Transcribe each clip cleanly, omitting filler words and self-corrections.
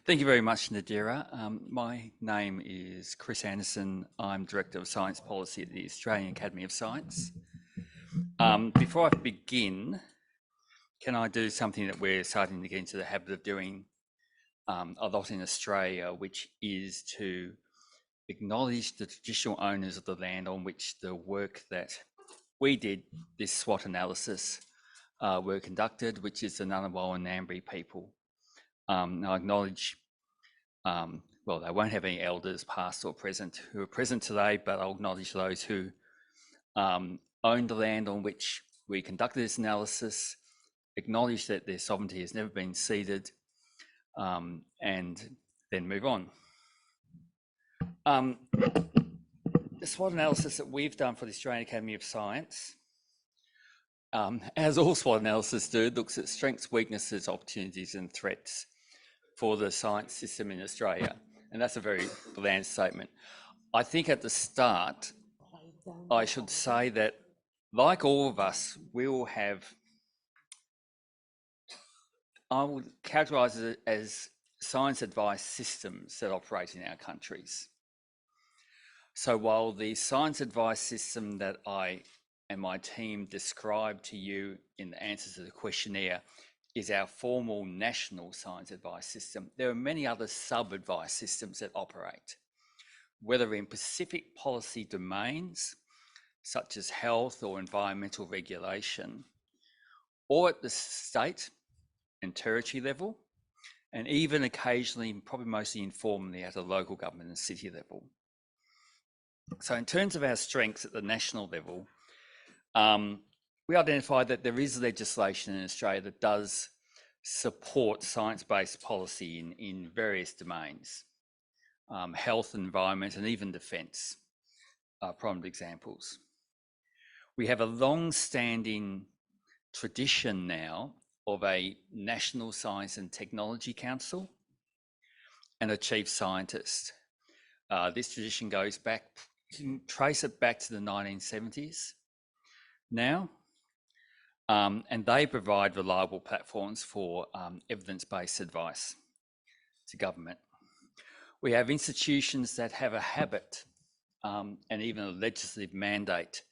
Thank you very much, Nadira. My name is Chris Anderson. I'm Director of Science Policy at the Australian Academy of Science. Before I begin, can I do something that we're starting to get into the habit of doing a lot in Australia, which is to acknowledge the traditional owners of the land on which the work that we did, this SWOT analysis, were conducted, which is the Ngunnawal and Ngambri people. I acknowledge well, they won't have any elders, past or present, who are present today, but I'll acknowledge those who own the land on which we conducted this analysis, acknowledge that their sovereignty has never been ceded, and then move on. The SWOT analysis that we've done for the Australian Academy of Science, as all SWOT analysis do, looks at strengths, weaknesses, opportunities, and threats for the science system in Australia. And that's a very bland statement. I think at the start, I should say that, like all of us, we will have, I would characterise it as science advice systems that operate in our countries. So while the science advice system that I and my team described to you in the answers to the questionnaire is our formal national science advice system, there are many other sub-advice systems that operate, whether in specific policy domains, such as health or environmental regulation, or at the state and territory level, and even occasionally, probably mostly informally, at a local government and city level. So in terms of our strengths at the national level, we identified that there is legislation in Australia that does support science-based policy in various domains. Health, environment, and even defence are prominent examples. We have a long-standing tradition now of a National Science and Technology Council and a chief scientist. This tradition goes back, you can trace it back to the 1970s now, and they provide reliable platforms for evidence-based advice to government. We have institutions that have a habit and even a legislative mandate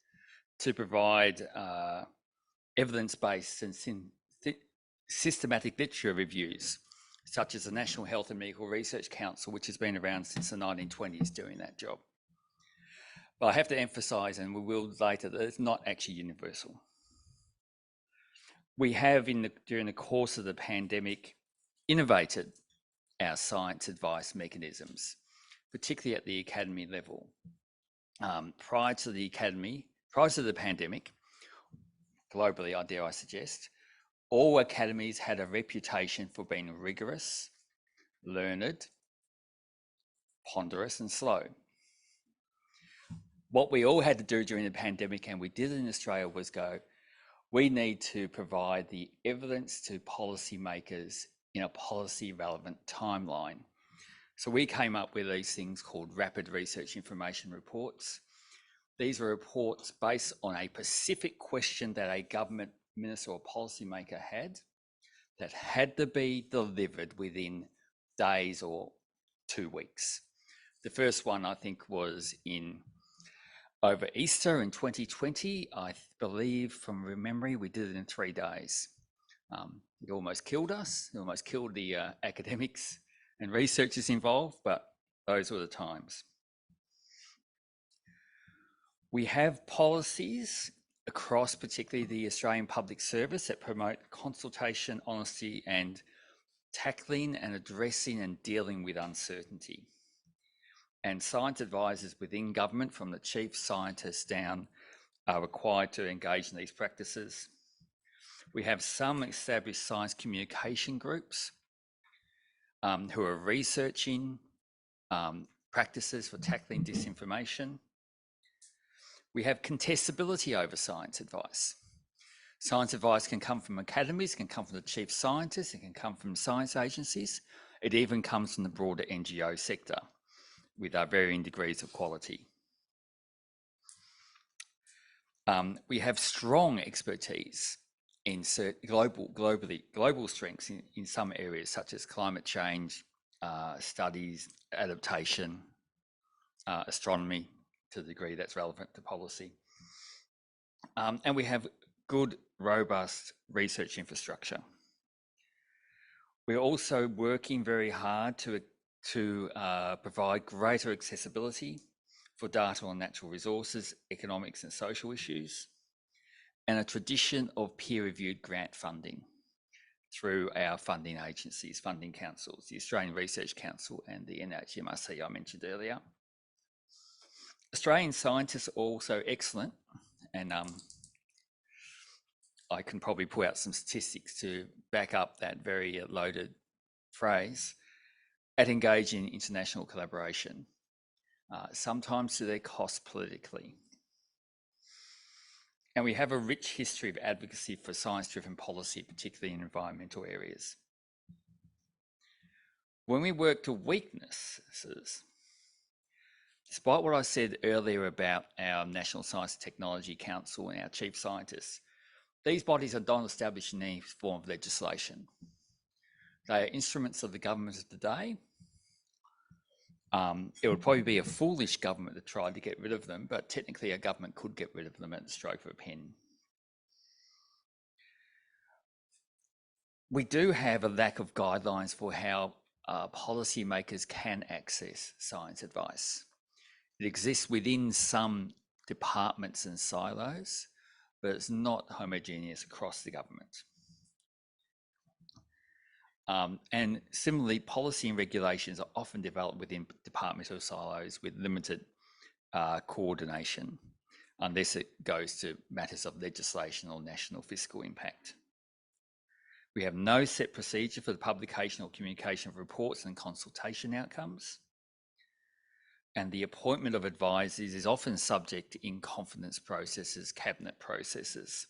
to provide evidence-based and systematic literature reviews, such as the National Health and Medical Research Council, which has been around since the 1920s doing that job. But I have to emphasise, and we will later, that it's not actually universal. We have, during the course of the pandemic, innovated our science advice mechanisms, particularly at the academy level. Prior to the pandemic, globally, I dare I suggest, all academies had a reputation for being rigorous, learned, ponderous, and slow. What we all had to do during the pandemic, and we did in Australia, was go, we need to provide the evidence to policymakers in a policy relevant timeline. So we came up with these things called rapid research information reports. These are reports based on a specific question that a government minister or policymaker had that had to be delivered within days or 2 weeks. The first one, I think, was over Easter in 2020. I believe, from memory, we did it in 3 days. It almost killed us. It almost killed the academics and researchers involved, but those were the times. We have policies across particularly the Australian Public Service that promote consultation, honesty, and tackling and addressing and dealing with uncertainty. And science advisors within government, from the chief scientist down, are required to engage in these practices. We have some established science communication groups who are researching practices for tackling disinformation. We have contestability over science advice. Science advice can come from academies, can come from the chief scientists, it can come from science agencies. It even comes from the broader NGO sector with our varying degrees of quality. We have strong expertise in global strengths in some areas, such as climate change, studies, adaptation, astronomy to the degree that's relevant to policy. And we have good, robust research infrastructure. We're also working very hard to provide greater accessibility for data on natural resources, economics and social issues, and a tradition of peer-reviewed grant funding through our funding agencies, funding councils, the Australian Research Council and the NHMRC I mentioned earlier. Australian scientists are also excellent, and I can probably pull out some statistics to back up that very loaded phrase, at engaging in international collaboration, sometimes to their cost politically. And we have a rich history of advocacy for science-driven policy, particularly in environmental areas. When we work to weaknesses, despite what I said earlier about our National Science and Technology Council and our chief scientists, these bodies are not established in any form of legislation. They are instruments of the government of today. It would probably be a foolish government to try to get rid of them, but technically a government could get rid of them at the stroke of a pen. We do have a lack of guidelines for how policymakers can access science advice. It exists within some departments and silos, but it's not homogeneous across the government. And similarly, policy and regulations are often developed within departmental silos with limited coordination, unless it goes to matters of legislation or national fiscal impact. We have no set procedure for the publication or communication of reports and consultation outcomes. And the appointment of advisors is often subject to in-confidence processes, cabinet processes,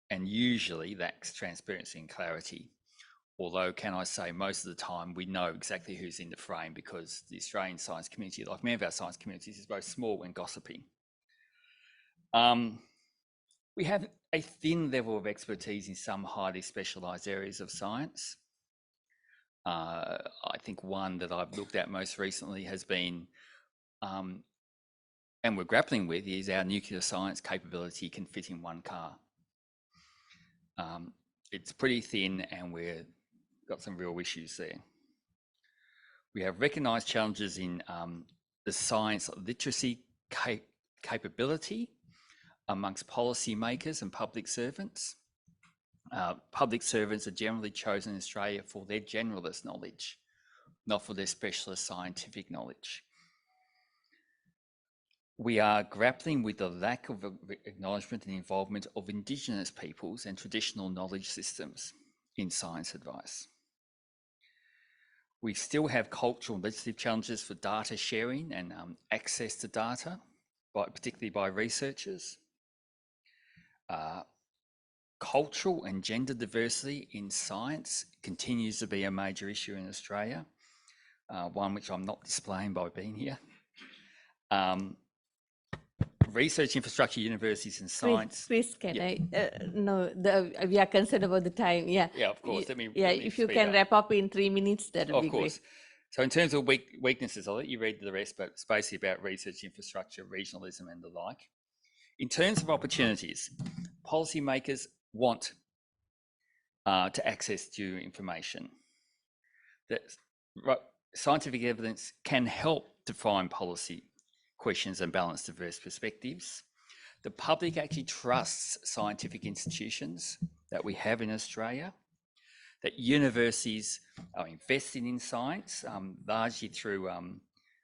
and usually lacks transparency and clarity. Although, can I say, most of the time we know exactly who's in the frame, because the Australian science community, like many of our science communities, is both small and gossipy. We have a thin level of expertise in some highly specialised areas of science. I think one that I've looked at most recently has been, and we're grappling with, is our nuclear science capability can fit in one car. It's pretty thin, and we've got some real issues there. We have recognised challenges in the science literacy capability amongst policymakers and public servants. Public servants are generally chosen in Australia for their generalist knowledge, not for their specialist scientific knowledge. We are grappling with the lack of acknowledgement and involvement of Indigenous peoples and traditional knowledge systems in science advice. We still have cultural and legislative challenges for data sharing and access to data, particularly by researchers. Cultural and gender diversity in science continues to be a major issue in Australia, one which I'm not displaying by being here. Research infrastructure, universities and science. Chris, can I? No, we are concerned about the time. Yeah. Yeah, of course. Let me if you can wrap up in 3 minutes, that would be great. Of course. So in terms of weaknesses, I'll let you read the rest, but it's basically about research infrastructure, regionalism and the like. In terms of opportunities, policymakers want to access due information. That scientific evidence can help define policy questions and balance diverse perspectives. The public actually trusts scientific institutions that we have in Australia, that universities are investing in science, largely through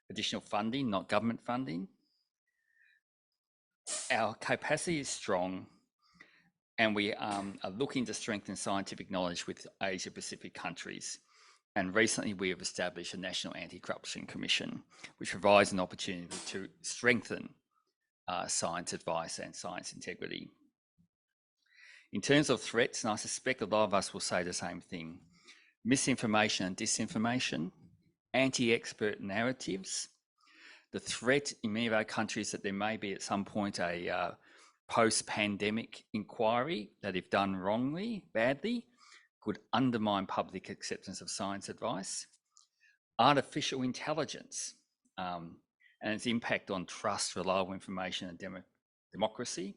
additional funding, not government funding. Our capacity is strong, and we are looking to strengthen scientific knowledge with Asia Pacific countries. And recently we have established a National Anti-Corruption Commission, which provides an opportunity to strengthen science advice and science integrity. In terms of threats, and I suspect a lot of us will say the same thing, misinformation and disinformation, anti-expert narratives, the threat in many of our countries that there may be at some point a post-pandemic inquiry that, if done wrongly, badly, could undermine public acceptance of science advice. artificial intelligence and its impact on trust, reliable information, and democracy,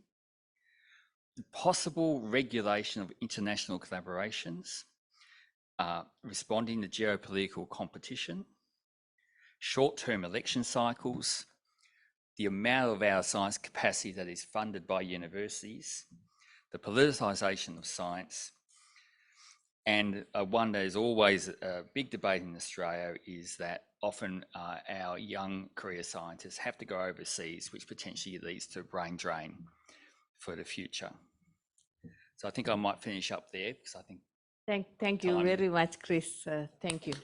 the possible regulation of international collaborations, responding to geopolitical competition, short-term election cycles, the amount of our science capacity that is funded by universities, the politicisation of science, and one that is always a big debate in Australia is that often our young career scientists have to go overseas, which potentially leads to a brain drain for the future. So I think I might finish up there because I think Thank you time. very much, Chris. Thank you.